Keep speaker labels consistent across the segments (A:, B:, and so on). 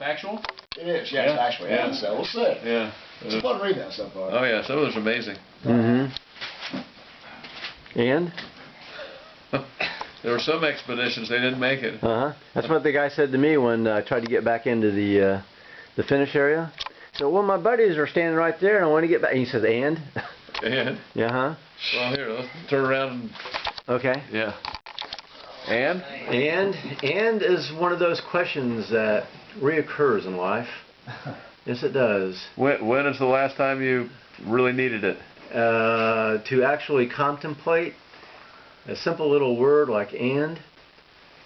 A: Factual?
B: It is, yes, actually. Yeah. So we'll see.
A: Yeah.
B: It's fun to read that so far.
A: Oh yeah, some of those are amazing.
C: And?
A: There were some expeditions they didn't make it.
C: That's what the guy said to me when I tried to get back into the finish area. So, well, my buddies are standing right there, and I want to get back. And he says, and?
A: And?
C: Yeah,
A: Well, here, let's turn around and...
C: Okay.
A: Yeah. And?
C: And is one of those questions that reoccurs in life. Yes, it does.
A: When is the last time you really needed it?
C: To actually contemplate a simple little word like and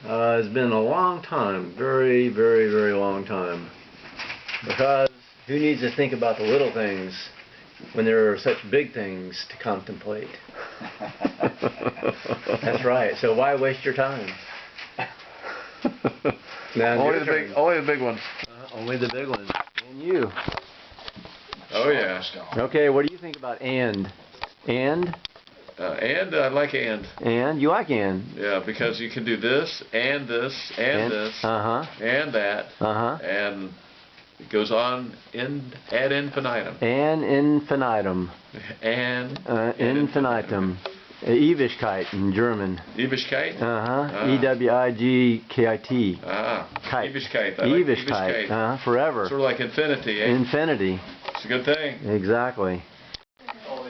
C: has been a long time. Very, very, very long time. Because who needs to think about the little things when there are such big things to contemplate? That's right. So why waste your time? Now,
A: only the big ones.
C: Only the big ones. And you.
A: Oh yeah.
C: Okay, what do you think about and? And?
A: And I like and.
C: And? You like and?
A: Yeah, because you can do this, and this, and this, and that, and it goes on ad infinitum.
C: Ad infinitum.
A: And
C: infinitum. Ewigkeit in German.
A: Ewigkeit?
C: E-W-I-G-K-I-T.
A: Kite. Ewigkeit.
C: Ewigkeit. Forever.
A: Sort of like infinity, eh?
C: Infinity.
A: It's a good thing.
C: Exactly.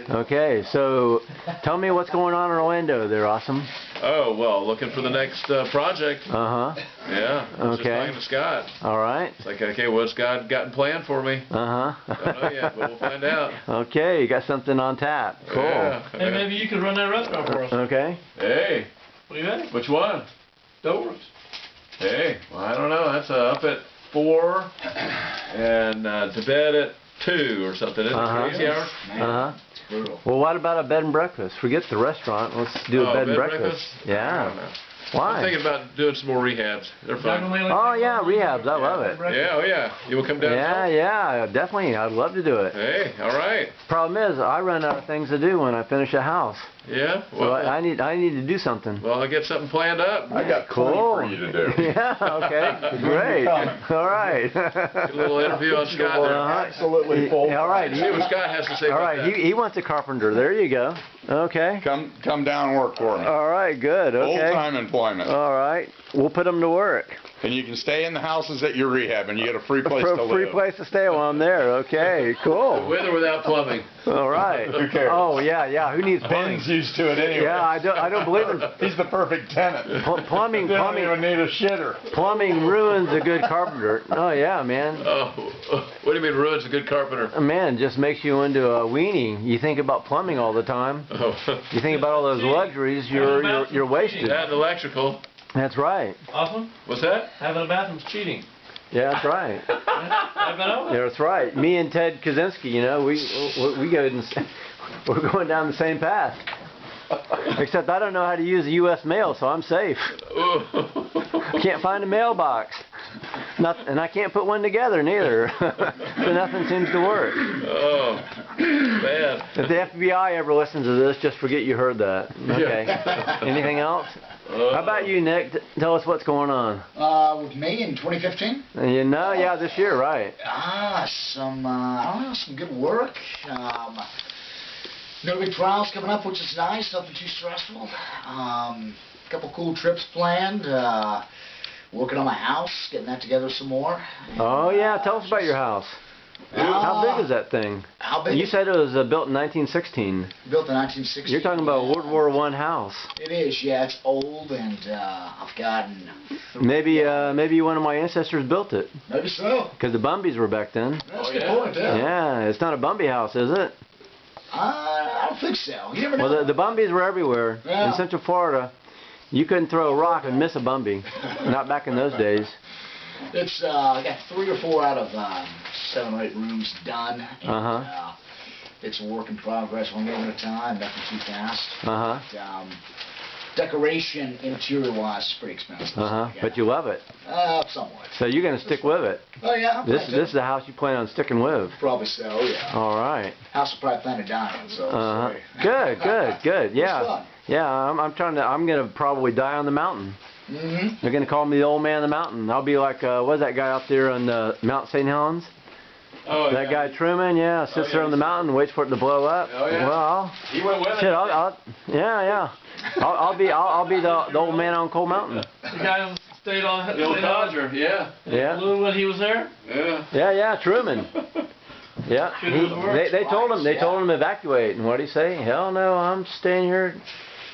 C: Okay, so tell me what's going on in Orlando there, Asim.
A: Oh, well, looking for the next project.
C: Yeah.
A: Just talking to Scott.
C: All right.
A: It's like, okay, what's God got planned for me? Don't know yet, but we'll find out.
C: Okay, you got something on tap. Cool.
A: Yeah.
D: Hey, maybe you could run that restaurant for us.
C: Okay.
A: Hey.
D: What do you think?
A: Which one?
D: Doors.
A: Hey, well, I don't know. That's up at 4 and to bed at 2 or something. Isn't it crazy hours?
B: Brutal.
C: Well, what about a bed and breakfast? Forget the restaurant. Let's do a bed and breakfast. Yeah. Why?
A: I'm thinking about doing some more rehabs. They're fun.
C: Oh yeah, rehabs. I love it.
A: Yeah, oh yeah. You will come down?
C: Yeah, definitely. I'd love to do it.
A: Hey, all right.
C: Problem is, I run out of things to do when I finish a house.
A: Yeah.
C: Well, so I need to do something.
A: Well, I'll get something planned up.
B: I got plenty for you to do.
C: Yeah. Okay. Great. All right.
A: A little interview on Scott there.
B: Absolutely full.
C: All right.
A: See what Scott has to say about that.
C: He wants a carpenter. There you go. Okay.
E: Come down and work for me.
C: All right. Good. Okay.
E: Full-time employment.
C: All right. We'll put him to work.
E: And you can stay in the houses that you're rehabbing. You get a free place to live.
C: Free place to stay while I'm there. Okay. Cool.
A: With or without plumbing.
C: All right.
E: Who cares?
C: Oh yeah. Who needs plumbing?
E: Ben's used to it anyway.
C: Yeah, I don't believe in.
E: He's the perfect tenant.
C: Plumbing.
E: Don't even need a shitter.
C: Plumbing ruins a good carpenter. Oh yeah, man.
A: Oh, what do you mean ruins a good carpenter?
C: Man, it just makes you into a weenie. You think about plumbing all the time.
A: Oh.
C: You think about all those luxuries. You're wasted.
A: That and electrical.
C: That's right.
D: Awesome.
A: What's that?
D: Having a bathroom's cheating.
C: Yeah, that's right. Yeah, that's right. Me and Ted Kaczynski, you know, we go we're going down the same path. Except I don't know how to use the U.S. mail, so I'm safe. Can't find a mailbox. And I can't put one together neither. So nothing seems to work.
A: Oh, man.
C: If the FBI ever listens to this, just forget you heard that. Okay. Anything else? How about you, Nick? Tell us what's going on.
B: With me in 2015?
C: Yeah, this year, right.
B: Some good work. No big trials coming up, which is nice. Nothing too stressful. Couple cool trips planned. Working on my house, getting that together some more.
C: Oh yeah, tell us about your house. How big is that thing?
B: How big?
C: You said it was built in 1916.
B: Built in 1916.
C: You're talking about a World War I house.
B: It is, yeah. It's old, and I've gotten.
C: Maybe one of my ancestors built it.
B: Maybe so.
C: Because the Bumbies were back then.
B: That's a good point, yeah.
C: Yeah, it's not a Bumby house, is it?
B: I don't think so. You never know.
C: Well, the Bumbies were everywhere.
B: Yeah.
C: In Central Florida, you couldn't throw a rock and miss a Bumby. Not back in those days.
B: It's I got 3 or 4 out of 7 or 8 rooms done. And, it's a work in progress, one room at a time, nothing too fast. But, decoration, interior-wise, is pretty expensive.
C: But you love it.
B: Somewhat.
C: So you're going to stick with it.
B: Oh yeah.
C: This is the house you plan on sticking with.
B: Probably so, yeah.
C: All right.
B: House will probably plan to die in, so.
C: Good. Yeah.
B: Fun.
C: Yeah. I'm going to probably die on the mountain.
B: Mm-hmm.
C: They're gonna call me the old man of the mountain. I'll be like, what's that guy out there on Mount St. Helens?
A: Oh,
C: That guy Truman, yeah, sits there on the mountain, waits for it to blow up.
A: Oh yeah.
C: Well,
A: he went with
C: shit,
A: it.
C: I'll be the old man on Cold Mountain.
D: The guy who stayed on
A: The old codger, yeah.
C: Yeah.
D: Blue when he was there.
A: Yeah.
C: Yeah, Truman. Yeah. They told him to evacuate, and what'd he say? Hell no, I'm staying here.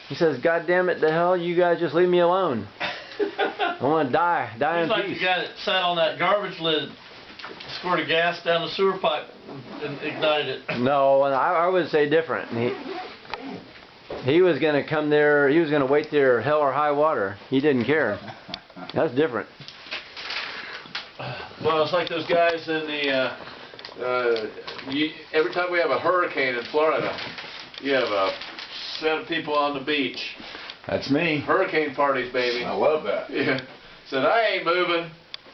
C: He says, God damn it, the hell, you guys just leave me alone. I want to die
D: He's
C: in
D: like
C: peace.
D: the guy that sat on that garbage lid, squirted gas down the sewer pipe, and ignited it.
C: No, and I would say different. He was going to come there, he was going to wait there hell or high water. He didn't care. That's different.
A: Well, it's like those guys in the, every time we have a hurricane in Florida, you have a set of people on the beach.
E: That's me.
A: Hurricane parties, baby.
E: I love that.
A: Yeah. Said, I ain't moving.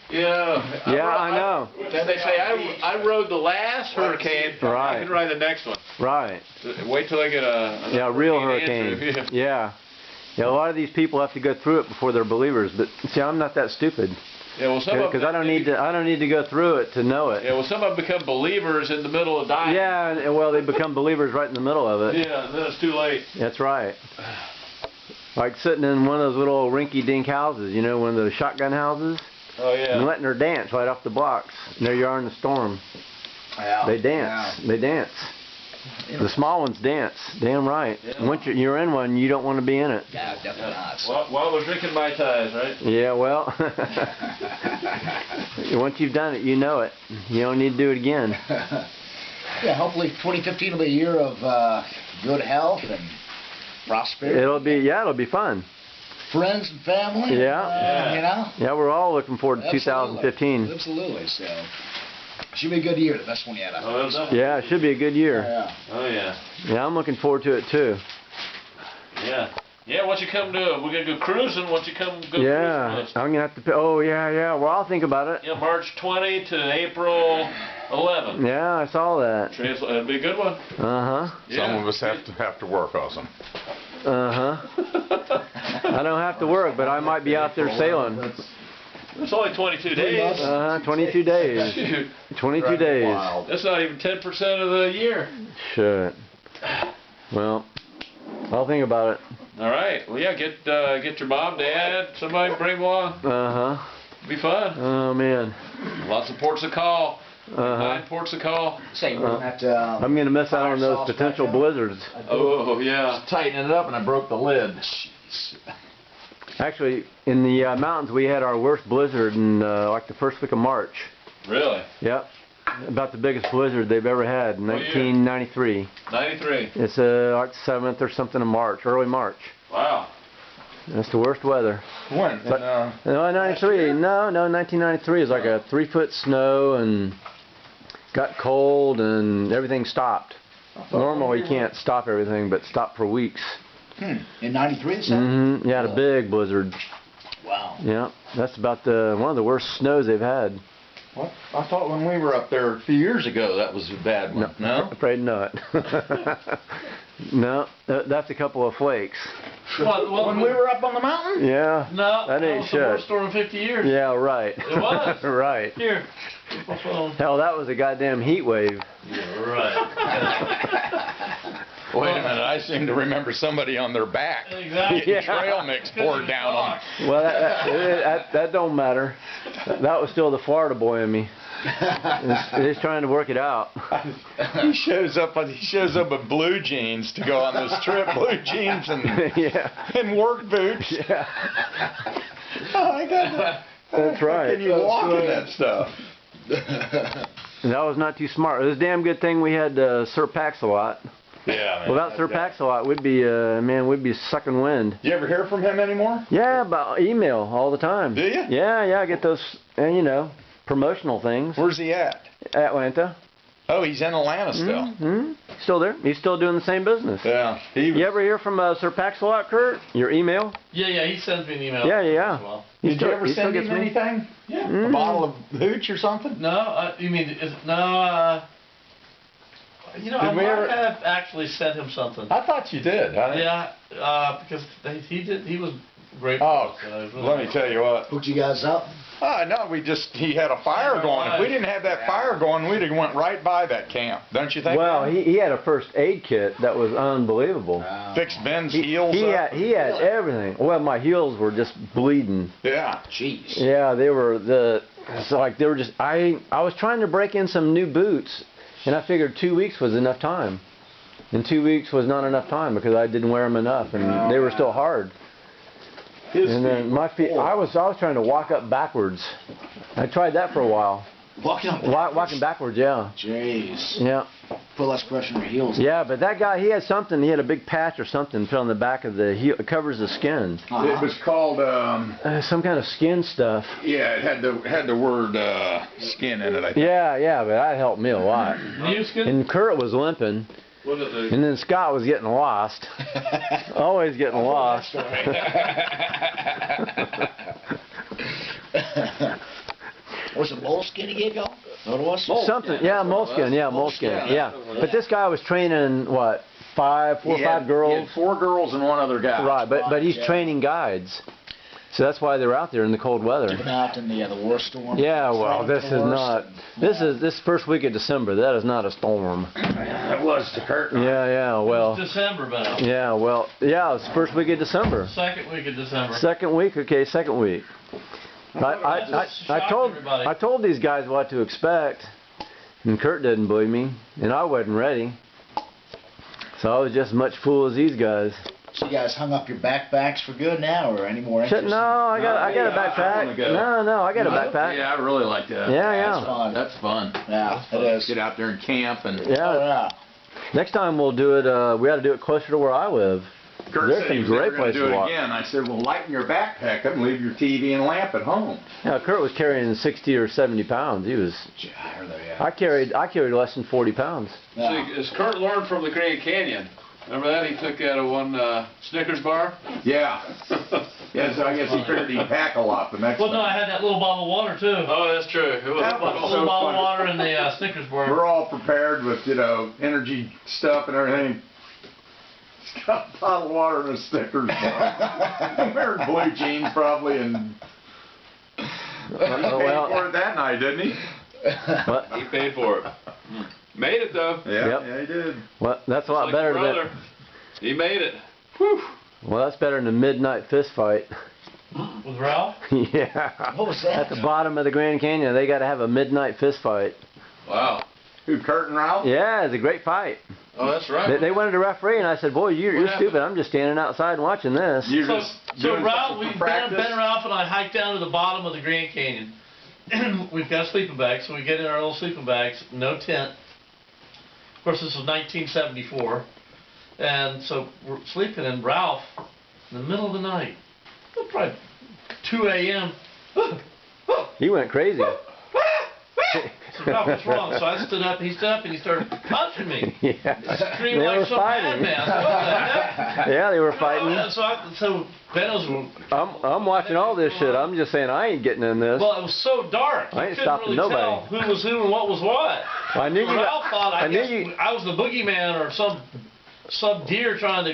A: You know.
C: Yeah, I know.
A: Then they say, I rode the last hurricane.
C: Right.
A: I can ride the next one.
C: Right.
A: Wait till I get a
C: real hurricane. Yeah. Yeah, a lot of these people have to go through it before they're believers. But see, I'm not that stupid.
A: Yeah, well, some of
C: because I don't need to go through it to know it.
A: Yeah, well, some of them become believers in the middle of dying.
C: Yeah, and well, they become believers right in the middle of it.
A: Yeah, and then it's too late.
C: That's right. Like sitting in one of those little rinky-dink houses, you know, one of those shotgun houses.
A: Oh yeah.
C: And letting her dance right off the blocks. And there you are in the storm.
B: Yeah.
C: They dance. Yeah. They dance. Yeah. The small ones dance. Damn right. Yeah. Once you're in one, you don't want to be in it.
B: Yeah, definitely not.
A: While we're drinking Mai Tais, right?
C: Yeah, well. Once you've done it, you know it. You don't need to do it again.
B: Yeah, hopefully 2015 will be a year of good health and prosperity.
C: It'll be fun.
B: Friends and family.
C: Yeah.
B: You know?
C: Yeah, we're all looking forward to 2015.
B: Absolutely. So, should be a good year. The best one yet, I think.
C: Yeah, it should be a good year.
B: Yeah.
A: Oh yeah.
C: Yeah, I'm looking forward to it too.
A: Yeah. Yeah, once you come to, we're gonna go cruising. Once you come, go cruising.
C: I'm gonna have to. Oh yeah. Well, I'll think about it.
A: Yeah, March 20 to April 11.
C: Yeah, I saw that.
A: It'll be a good one.
E: Some of us have to work, Asim.
C: I don't have to work, but I might be out there sailing.
A: It's only 22 days.
C: 22 days.
A: Shoot.
C: 22 days.
A: That's not even 10% of the year.
C: Shit. Well, I'll think about it.
A: All right. Well, yeah. Get your mom, dad, somebody bring along. Be fun.
C: Oh man.
A: Lots of ports of call. 9 ports of call.
C: I'm gonna miss out on those potential blizzards.
A: Oh yeah.
E: Tighten it up and I broke the lid.
C: Actually, in the mountains, we had our worst blizzard in like the first week of March.
A: Really?
C: Yep. About the biggest blizzard they've ever had in 1993.
A: 93.
C: It's like 7th or something of March, early March.
A: Wow.
C: That's the worst weather.
E: When?
C: But, no, 93. No, 1993 is like a 3-foot snow and got cold and everything stopped. Normally you can't stop everything, but stop for weeks.
B: In 93 or
C: something? Yeah, a big blizzard.
B: Wow.
C: Yeah, that's about one of the worst snows they've had.
E: Well, I thought when we were up there a few years ago that was a bad one. No?
C: I'm afraid not. No, that's a couple of flakes.
E: When we were up on the mountain?
C: Yeah.
D: No,
C: that ain't
D: was the worst storm in 50 years.
C: Yeah, right.
D: It was.
C: Right.
D: Here.
C: Hell, that was a goddamn heat wave.
D: Yeah, right.
E: Wait a minute, I seem to remember somebody on their back.
D: Exactly.
E: Getting trail mix poured down on them.
C: Well, that don't matter. That was still the Florida boy in me. He's trying to work it out.
E: He shows up with blue jeans to go on this trip. Blue jeans and work boots.
C: Yeah.
E: Oh my God.
C: That's right.
E: Can you walk in that stuff?
C: That was not too smart. It was a damn good thing we had Sir Pax-a-Lot.
E: Yeah, man.
C: Without Sir Pax-a-Lot, we'd be sucking wind.
E: You ever hear from him anymore?
C: Yeah, by email all the time.
E: Do you?
C: Yeah, I get those, promotional things.
E: Where's he at?
C: Atlanta.
E: Oh, he's in Atlanta still.
C: Mm-hmm. Still there. He's still doing the same business.
E: Yeah.
C: You ever hear from Sir Pax-a-Lot, Kurt? Your email?
D: Yeah, he sends me an email.
C: Yeah.
D: As well.
E: Did you ever send him anything?
D: Yeah.
E: A bottle of hooch or something?
D: No, you mean, I might have actually sent him something.
E: I thought you did.
D: Yeah, because he was great.
E: Oh, let me tell you what.
B: Hooked you guys up?
E: No, he had a fire going. If we didn't have that fire going, we'd have went right by that camp. Don't you think?
C: Well, he had a first aid kit that was unbelievable.
E: Fixed Ben's heels up.
C: He had everything. Well, my heels were just bleeding.
E: Yeah.
B: Jeez.
C: Yeah, they were they were just, I was trying to break in some new boots, and I figured 2 weeks was enough time. And 2 weeks was not enough time because I didn't wear them enough, and they were still hard. And then my feet, I was trying to walk up backwards. I tried that for a while. Walking backwards, yeah.
B: Jeez.
C: Yeah.
B: Put less pressure on your heels.
C: Yeah, but that guy, he had something. He had a big patch or something put on the back of the heel. It covers the skin.
E: It was called
C: some kind of skin stuff.
E: Yeah, it had the word skin in it, I think.
C: Yeah, but that helped me a lot. And Kurt was limping. And then Scott was getting lost. Always getting lost.
B: Was it moleskin he gave y'all? What it was?
C: Something, yeah, moleskin, yeah. But this guy was training, what, 4 or 5 girls?
E: He had 4 girls and 1 other guy.
C: Right, but he's training guides. So that's why they're out there in the cold weather.
B: Even out in the worst storm.
C: Yeah, well, this is not. This first week of December. That is not a storm.
E: It was to Kurt.
C: Yeah, well.
D: It's December, but.
C: Yeah, well, yeah, it's first week of December.
D: Second week of December.
C: Second week, okay, second week. I told these guys what to expect, and Kurt didn't believe me, and I wasn't ready. So I was just as much fool as these guys.
B: So you guys hung up your backpacks for good now, or any more interest?
C: No, I got a backpack. No, I got a backpack.
A: Yeah, I really like that.
C: Yeah.
A: That's fun.
B: Yeah, it is.
A: Get out there and camp and.
C: Yeah. Next time we'll do it. We ought to do it closer to where I live.
E: Kurt said he was never going to do it again. I said, well, lighten your backpack up and leave your TV and lamp at home.
C: Yeah, Kurt was carrying 60 or 70 pounds. He was. I carried less than 40 pounds.
A: Yeah. See, as Kurt learned from the Grand Canyon. Remember that? He took out of one Snickers bar?
E: Yeah. Yeah, so I guess he figured he'd pack a lot the next time.
D: Well, no, I had that little bottle of water, too.
A: Oh, that's true. It was
D: a little bottle of water and the Snickers bar.
E: We're all prepared with, energy stuff and everything. He's got a bottle of water and a Snickers bar. Wearing blue jeans, probably, and he paid for it that night, didn't he?
C: What?
A: He paid for it. Made it though.
E: Yeah, he did.
C: Well, that's a lot better than that.
A: He made it. Whew.
C: Well, that's better than a midnight fist fight.
D: With Ralph?
C: Yeah.
B: What was that?
C: At the bottom of the Grand Canyon, they got to have a midnight fist fight.
A: Wow.
E: Who, Kurt and Ralph?
C: Yeah, it's a great fight.
A: Oh, that's right.
C: They wanted a referee, and I said, "Boy, you're stupid. I'm just standing outside and watching this."
D: So Ralph, Ben Ralph and I hiked down to the bottom of the Grand Canyon. We've got sleeping bags, so we get in our little sleeping bags, no tent. Of course, this was 1974, and so we're sleeping, and Ralph, in the middle of the night, probably 2 a.m.,
C: He went crazy.
D: So Ralph, what's wrong? So I stood up, he stood up, and he started punching me.
C: Yeah.
D: Screaming like some madman.
C: Yeah, they were fighting.
D: So Ben
C: I'm watching all this shit. I'm just saying I ain't getting in this.
D: Well, it was so dark.
C: I ain't stopping nobody.
D: Tell who was who and what was what.
C: Well, I knew you.
D: Ralph thought I was the boogeyman or some deer trying to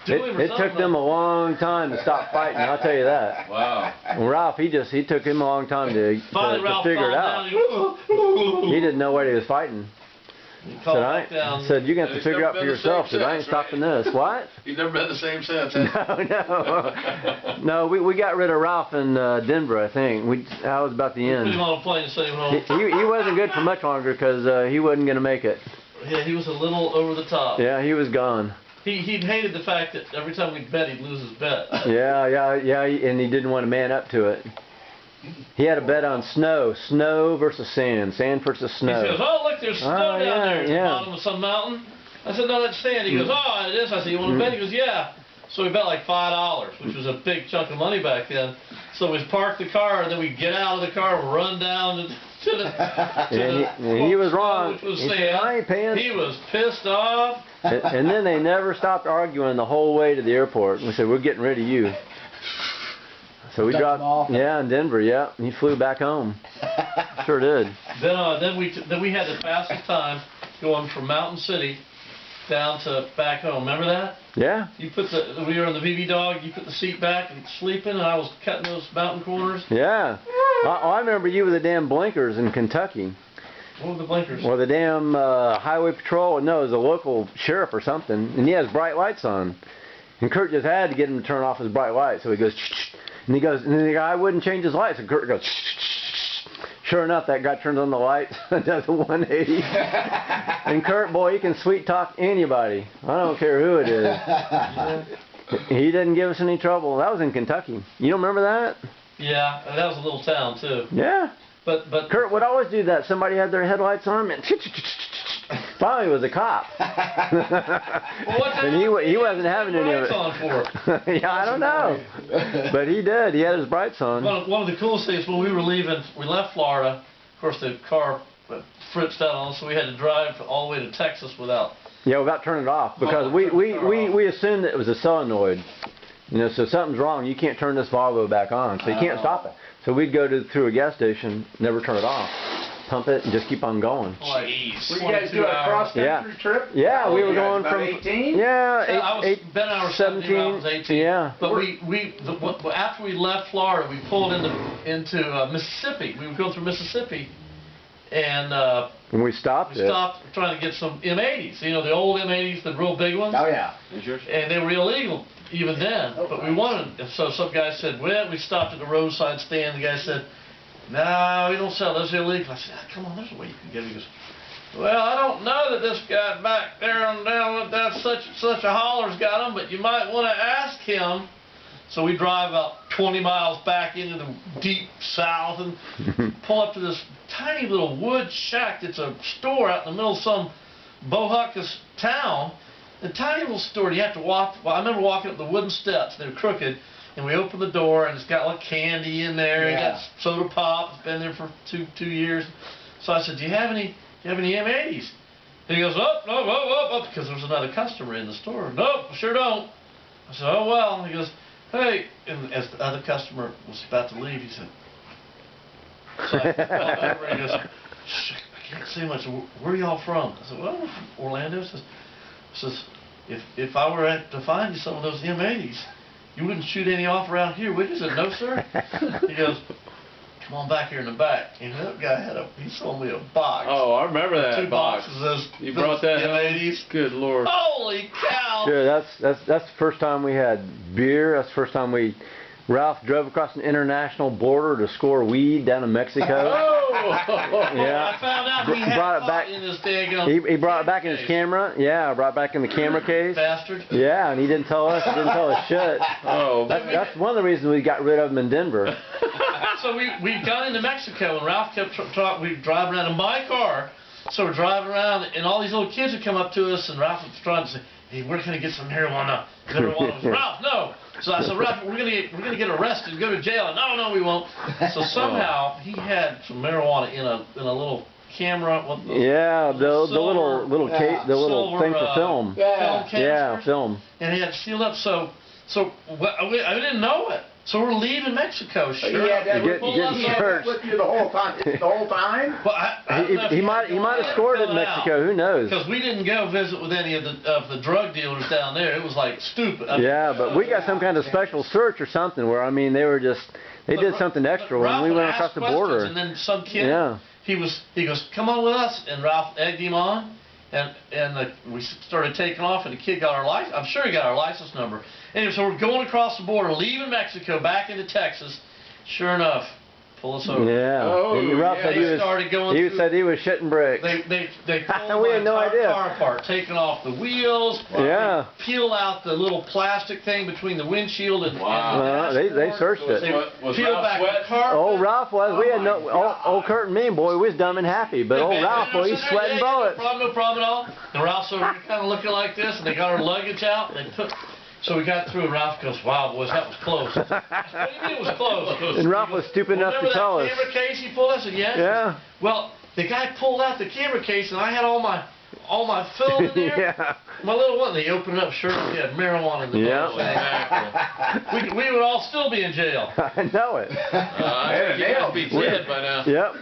D: do him or something.
C: It took them a long time to stop fighting. I'll tell you that.
A: Wow.
C: And Ralph, he took him a long time to figure it out. He didn't know what he was fighting. Said you got to figure out for yourself. Said I ain't stopping this. What?
A: You've never been the same since.
C: No. We got rid of Ralph in Denver. I think that was about the end.
D: Put him on a plane and sent him home.
C: He wasn't good for much longer because he wasn't going to make it.
D: Yeah, he was a little over the top.
C: Yeah, he was gone.
D: He hated the fact that every time we'd bet, he'd lose his bet.
C: Yeah, and he didn't want to man up to it. He had a bet on snow versus sand versus snow.
D: He says, "Oh, look, there's snow down there at the bottom of some mountain." I said, "No, that's sand." He goes, "Oh, it is." I said, "You want to bet?" He goes, "Yeah." So we bet like $5, which was a big chunk of money back then. So we parked the car, and then we get out of the car and run down to the
C: he was wrong.
D: Which was
C: he said, "I ain't paying."
D: He was pissed off.
C: And then they never stopped arguing the whole way to the airport. We said, "We're getting rid of you." So we dropped, in Denver, and he flew back home. Sure did.
D: Then we had the fastest time going from Mountain City down to back home. Remember that?
C: Yeah.
D: We were on the BB dog. You put the seat back and sleeping, and I was cutting those mountain corners.
C: Yeah. I remember you with the damn blinkers in Kentucky.
D: What were the blinkers?
C: Or the damn highway patrol. No, it was a local sheriff or something, and he has bright lights on. And Kurt just had to get him to turn off his bright lights, so he goes, and then the guy wouldn't change his lights, and Kurt goes, sure enough, that guy turns on the lights and does a 180. And Kurt, boy, he can sweet talk anybody. I don't care who it is. He didn't give us any trouble. That was in Kentucky. You don't remember that?
D: Yeah, that was a little town too.
C: Yeah.
D: But
C: Kurt would always do that. Somebody had their headlights on, and finally it was a cop. And he wasn't having any of it. Yeah, I don't know. But he did. He had his brights on.
D: One of the coolest things when we left Florida, of course the car fritzed out on us, so we had to drive all the way to Texas without.
C: Yeah, without turning it off, because we assumed that it was a solenoid. You know, so something's wrong. You can't turn this Volvo back on, so you can't stop it. So we'd go through a gas station, never turn it off, pump it, and just keep on going.
E: Jeez. Were you guys doing a cross-country trip?
C: Yeah, we were going from
E: 18.
C: Yeah,
D: 17. I was 18.
C: Yeah.
D: But after we left Florida, we pulled into Mississippi. We were going through Mississippi, and
C: we stopped.
D: We stopped trying to get some M80s. You know, the old M80s, the real big ones.
B: Oh yeah.
D: And they were illegal even then. But we wanted them. So some guy said, well, we stopped at the roadside stand. The guy said, no, we don't sell those illegal. I said, come on, there's a way you can get it. He goes, well, I don't know that this guy back there on down with that such a holler's got them, but you might want to ask him. So we drive about 20 miles back into the deep south and pull up to this tiny little wood shack that's a store out in the middle of some bohockus town. The tiny little store, you have to walk. Well, I remember walking up the wooden steps. They were crooked, and we opened the door, and it's got like candy in there. Yeah. Got soda pop. It's been there for two years. So I said, do you have any M80s? And he goes, oh, because there was another customer in the store. Nope, sure don't. I said, oh well. He goes, hey, and as the other customer was about to leave, he said, so I walked over and he goes, shh, I can't say much. Where are y'all from? I said, well, we're from Orlando. He says, if I were to find you some of those M80s, you wouldn't shoot any off around here, would you? I said, no, sir. He goes, come on back here in the back. And that guy he sold me a box.
A: Oh, I remember that
D: 2 boxes of
A: you brought that
D: M80s.
A: Good Lord.
D: Holy cow.
C: Sure, that's the first time we had beer. That's the first time Ralph drove across an international border to score weed down in Mexico.
A: Oh!
D: Yeah. I found out he had
C: brought it back
D: in his daggone
C: he brought it back in his camera. Yeah, brought it back in the camera case.
D: Bastard.
C: Yeah, and he didn't tell us. He didn't tell us shit.
A: Oh.
C: That's one of the reasons we got rid of him in Denver.
D: So we got into Mexico, and Ralph kept we were driving around in my car. So we're driving around, and all these little kids would come up to us, and Ralph was trying to say, hey, we're going to get some marijuana. Ralph, no. So I said, Ralph, we're gonna get arrested and go to jail. No, we won't. So somehow he had some marijuana in a little camera.
C: The little thing for film. Film.
D: And he had it sealed up. So I didn't know it. So we're leaving Mexico. Sure.
C: Getting church.
E: With you the whole time.
D: Well,
C: he might have scored it in Mexico. Who knows?
D: Because we didn't go visit with any of the drug dealers down there. It was like stupid.
C: Yeah, but we got some kind of special search or something where they did something extra when we went across the border.
D: And then some kid. He goes, come on with us, and Ralph egged him on. And we started taking off, and the kid got our license. I'm sure he got our license number. Anyway, so we're going across the border, leaving Mexico, back into Texas. Sure enough, pull us over.
C: Yeah.
A: Oh,
C: Ralph said he said he was shitting bricks.
D: They pulled
C: we had no idea.
D: Car apart, taking off the wheels.
C: Yeah.
D: They peeled out the little plastic thing between the windshield and
C: they searched it.
A: Was
D: peeled
A: Ralph
D: back
A: sweat?
D: the carpet.
C: Oh, Ralph was. We had no. Old Kurt and me, boy, we was dumb and happy. But old Ralph, boy, he's sweating bullets.
D: No problem at all. And Ralph's over here kind of looking like this, and they got our luggage out. And so we got through, and Ralph goes, wow, boys, that was close. What do you mean it was close?
C: And Ralph was stupid enough to tell us.
D: Remember that camera case he pulled? I said, yes.
C: Yeah.
D: Well, the guy pulled out the camera case, and I had all my all my film in there.
C: Yeah.
D: My little one, they opened it up, sure, we had marijuana in the
C: Yeah.
D: Exactly. We would all still be in jail.
C: I know it.
A: You have to be dead by now.
C: Yep.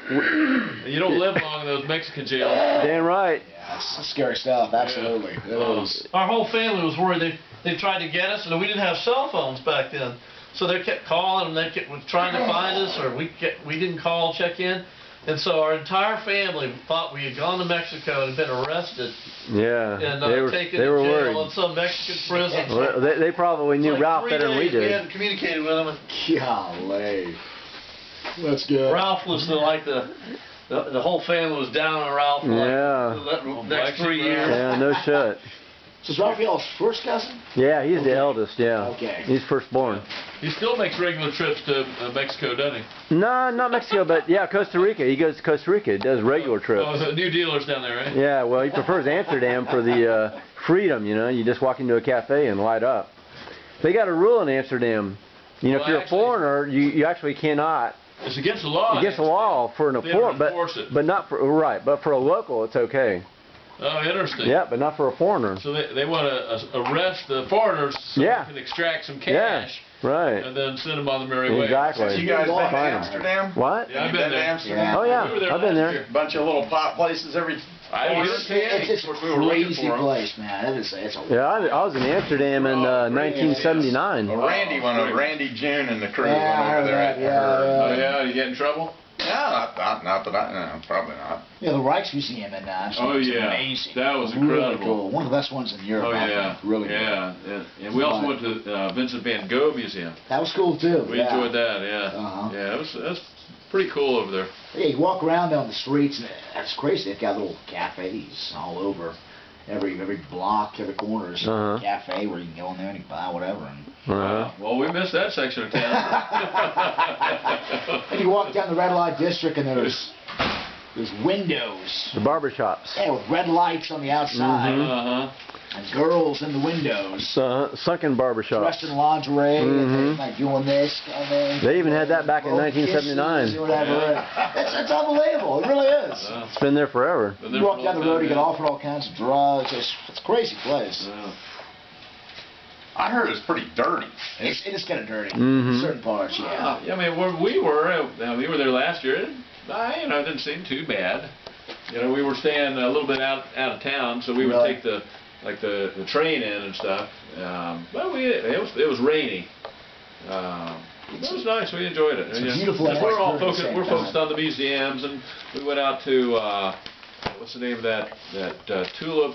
A: You don't live long in those Mexican jails.
C: Damn right.
B: Yeah, it's scary stuff, absolutely. It was.
D: Our whole family was worried. They tried to get us, and we didn't have cell phones back then. So they kept calling, and they were trying to find us, or we didn't call, check in. And so our entire family thought we had gone to Mexico and been arrested.
C: Yeah.
D: And taken
C: they
D: to
C: were
D: jail
C: worried.
D: in some Mexican prison.
C: Well, they probably knew
D: Like
C: Ralph
D: 3
C: better than we
D: days We
C: did.
D: hadn't communicated with them.
B: Golly. That's good.
D: Ralph was the whole family was down on Ralph for like the next 3 years.
C: Yeah, no shit.
B: So is Raphael's first cousin?
C: Yeah, he's the eldest, yeah.
B: Okay.
C: He's firstborn.
A: He still makes regular trips to Mexico, doesn't he?
C: No, not Mexico, but yeah, Costa Rica. He goes to Costa Rica. He does regular trips.
A: Oh, the new dealers down there, right?
C: Yeah, well, he prefers Amsterdam for the freedom, you know. You just walk into a cafe and light up. They got a rule in Amsterdam. You know,
A: Well,
C: if you're
A: actually-
C: a foreigner, you actually cannot.
A: It's against the law.
C: Against the law for an
A: They don't
C: foreigner,
A: enforce it.
C: but not for right. But for a local, it's okay.
A: Oh, interesting.
C: Yeah, but not for a foreigner.
A: So they want to arrest the foreigners so
C: Yeah.
A: they can extract some
C: Yeah,
A: cash
C: right.
A: and then send them on the merry way.
C: Exactly.
E: You guys been to
C: Fine.
E: Amsterdam?
C: What?
A: Yeah, I've
E: You
A: been
E: to
A: there.
E: Amsterdam?
C: Oh yeah,
A: We were there
C: I've been
A: last
C: there.
A: year.
E: Bunch of little pot places every.
A: I didn't see any.
B: It's a
A: We were looking
B: crazy
A: for 'em.
B: place, man. It's a
C: Yeah, I was in Amsterdam in 1979.
E: Well, Randy went over. Randy, June, and the crew
B: Yeah, I
E: went over
B: heard
E: there.
B: that, yeah,
A: Oh yeah, you get in trouble?
E: No, not that I. No, probably not.
B: Yeah, the Rijksmuseum in Amsterdam
A: Oh
B: is
A: yeah,
B: amazing.
A: that was
B: Really
A: incredible.
B: cool. One of the best ones in Europe.
A: Oh
B: I
A: yeah,
B: think. Really good.
A: yeah, and we also went to Vincent van Gogh Museum.
B: That was cool too.
A: We
B: yeah.
A: enjoyed that. Yeah,
B: Uh-huh.
A: yeah, it was pretty cool over there.
B: Yeah, you walk around down the streets and that's crazy. They've got little cafes all over. Every block, every corner is a cafe where you can go in there and you can buy whatever. And
A: Well, we missed that section of town.
B: and you walk down the red light district and there's windows.
C: The barber shops.
B: Yeah, with red lights on the outside and girls in the windows.
C: Sunken barber shops.
B: Dressed in lingerie, and they're like doing this.
C: They even had that back in 1979.
B: Kisses or whatever. It's unbelievable. It really is.
C: It's been there forever.
B: You walk down the road, you get offered all kinds of drugs. It's a crazy place.
E: I heard it was pretty dirty.
B: It is kind of dirty. Certain parts,
A: I mean, where we were there last year. It didn't seem too bad. You know, we were staying a little bit out of town, so we would take the train in and stuff. But it was rainy. It was nice. We enjoyed it.
B: It's beautiful.
A: We're all focused on the museums, and we went out to what's the name of that tulip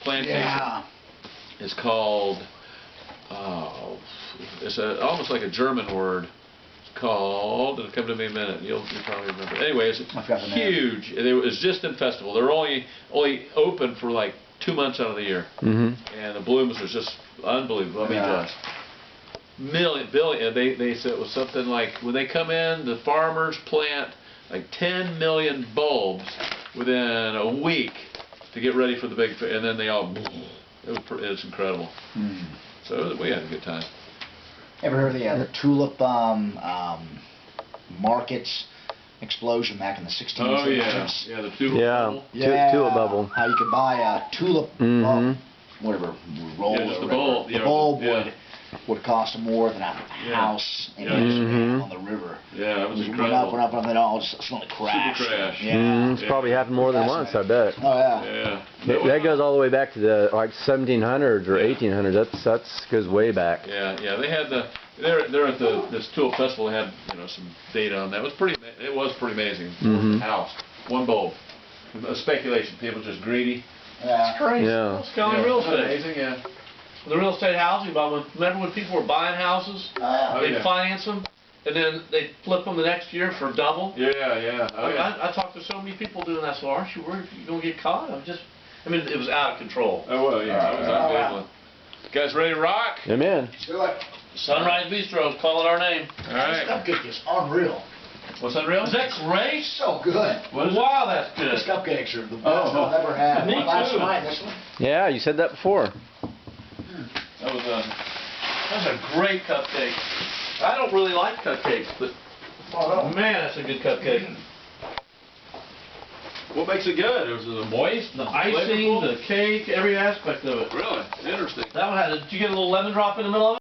A: plantation?
B: Yeah.
A: It's called. It's almost like a German word. Called, it'll come to me in a minute, you'll probably remember. Anyway, it's huge. It was just in festival. They're only open for like 2 months out of the year. And the blooms was just unbelievable. I mean, just billion. They said it was something like, when they come in, the farmers plant like 10 million bulbs within a week to get ready for the big, and then they all, it's incredible. So we had a good time.
B: Ever heard of the tulip markets explosion back in the 1600s?
A: Oh yeah, the tulip bubble.
C: Tulip bubble.
B: How you could buy a tulip, whatever roll,
A: just
B: or
A: the bulb.
B: The bulb would cost more than a house in Amsterdam on the river.
A: Yeah, it was
B: Went
A: incredible.
B: up, and then all just suddenly crashed.
A: Super crash.
C: It's probably happened more than once, I bet.
B: Oh yeah.
C: That goes all the way back to the 1700s or 1800s. That's goes way back.
A: Yeah. They had they're at this tulip festival. They had some data on that. It was pretty amazing. House, one bulb. A speculation. People just greedy.
B: Yeah.
A: It's crazy.
C: Yeah.
D: It's kind of real estate.
A: Amazing. Yeah.
D: The real estate housing bubble. Remember when people were buying houses? They'd finance them, and then they'd flip them the next year for double.
A: Yeah.
D: I talked to so many people doing that. So aren't you worried you're gonna get caught? I mean, it was out of control.
A: Oh well, yeah. It was unbelievable. Guys, ready to rock?
C: Amen.
D: Sunrise Bistro, call it our name.
A: All right.
B: This cupcake is unreal.
A: What's unreal?
D: Is that great?
B: So good.
D: Wow, that's good.
B: These cupcakes are the best I've ever had.
D: Me
B: Last
D: too.
B: night, this one.
C: Yeah, you said that before.
D: That was a great cupcake. I don't really like cupcakes, but man, that's a good cupcake.
A: What makes it good? Was it the moist,
D: The icing, the cake, every aspect of it.
A: Really? Interesting.
D: That one had, did you get a little lemon drop in the middle of it?